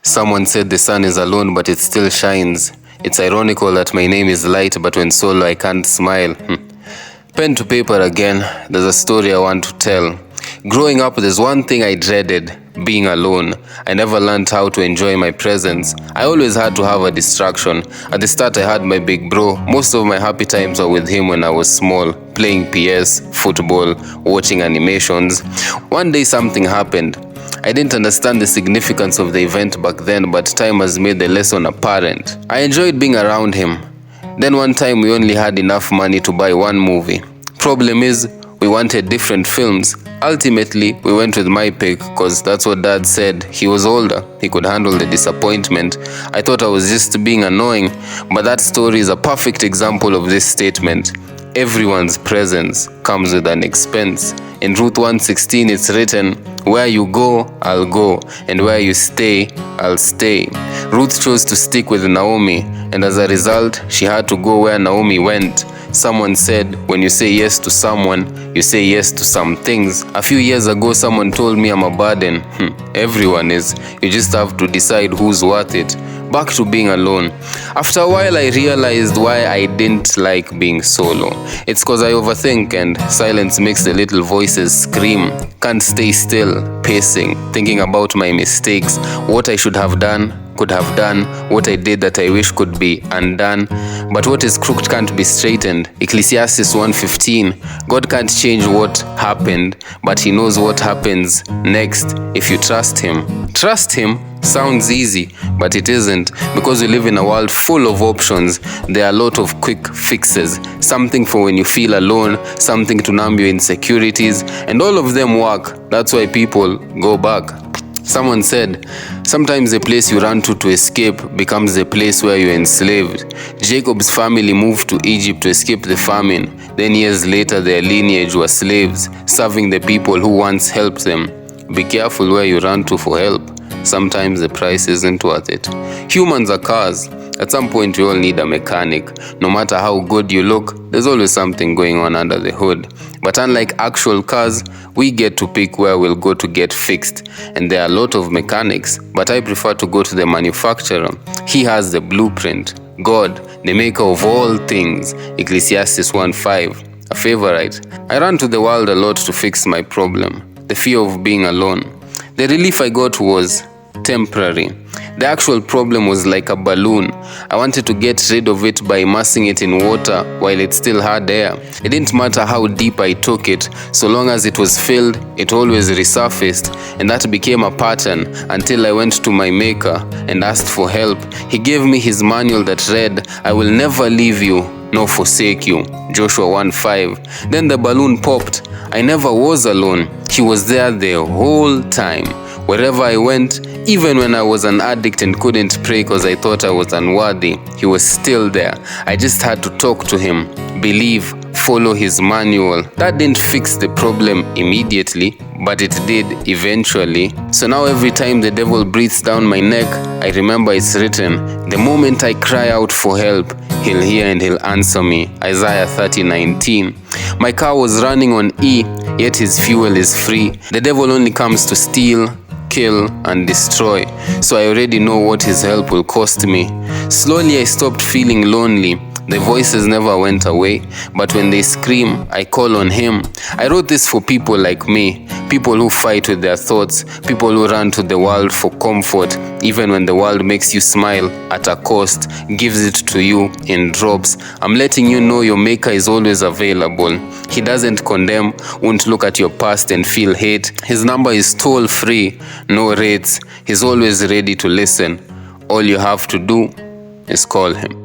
Someone said the sun is alone, but it still shines. It's ironical that my name is light, but when solo I can't smile. Pen to paper again, there's a story I want to tell. Growing up, there's one thing I dreaded, being alone. I never learned how to enjoy my presence. I always had to have a distraction. At the start, I had my big bro. Most of my happy times were with him when I was small, playing PS, football, watching animations. One day something happened. I didn't understand the significance of the event back then, but time has made the lesson apparent. I enjoyed being around him. Then one time we only had enough money to buy one movie. Problem is, we wanted different films. Ultimately, we went with my pick because that's what Dad said. He was older, he could handle the disappointment. I thought I was just being annoying, but that story is a perfect example of this statement. Everyone's presence comes with an expense. In Ruth 1:16 it's written, "Where you go, I'll go, and where you stay, I'll stay." Ruth chose to stick with Naomi, and as a result, she had to go where Naomi went. Someone said, when you say yes to someone, you say yes to some things. A few years ago, someone told me I'm a burden. Everyone is. You just have to decide who's worth it. Back to being alone. After a while, I realized why I didn't like being solo. It's cause I overthink and silence makes the little voices scream. Can't stay still, pacing, thinking about my mistakes, what I should have done, could have done, what I did that I wish could be undone. But what is crooked can't be straightened. Ecclesiastes 1:15. God can't change what happened, but he knows what happens next if you trust him. Trust him sounds easy, but it isn't, because we live in a world full of options. There are a lot of quick fixes. Something for when you feel alone, something to numb your insecurities, and all of them work. That's why people go back. Someone said, sometimes the place you run to escape becomes the place where you're enslaved. Jacob's family moved to Egypt to escape the famine. Then years later, their lineage were slaves, serving the people who once helped them. Be careful where you run to for help. Sometimes the price isn't worth it. Humans are cars. At some point, we all need a mechanic. No matter how good you look, there's always something going on under the hood. But unlike actual cars, we get to pick where we'll go to get fixed. And there are a lot of mechanics, but I prefer to go to the manufacturer. He has the blueprint. God, the maker of all things. Ecclesiastes 1:5, a favorite. I ran to the world a lot to fix my problem, the fear of being alone. The relief I got was temporary. The actual problem was like a balloon. I wanted to get rid of it by immersing it in water while it still had air. It didn't matter how deep I took it, so long as it was filled, it always resurfaced, and that became a pattern until I went to my maker and asked for help. He gave me his manual that read, "I will never leave you nor forsake you." Joshua 1:5. Then the balloon popped. I never was alone. He was there the whole time. Wherever I went, even when I was an addict and couldn't pray because I thought I was unworthy, he was still there. I just had to talk to him, believe, follow his manual. That didn't fix the problem immediately, but it did eventually. So now every time the devil breathes down my neck, I remember it's written, "The moment I cry out for help, he'll hear and he'll answer me." Isaiah 30:19. My car was running on E, yet his fuel is free. The devil only comes to steal, kill, and destroy. So I already know what his help will cost me. Slowly I stopped feeling lonely. The voices never went away, but when they scream, I call on him. I wrote this for people like me, people who fight with their thoughts, people who run to the world for comfort, even when the world makes you smile at a cost, gives it to you in drops. I'm letting you know your maker is always available. He doesn't condemn, won't look at your past and feel hate. His number is toll free, no rates. He's always ready to listen. All you have to do is call him.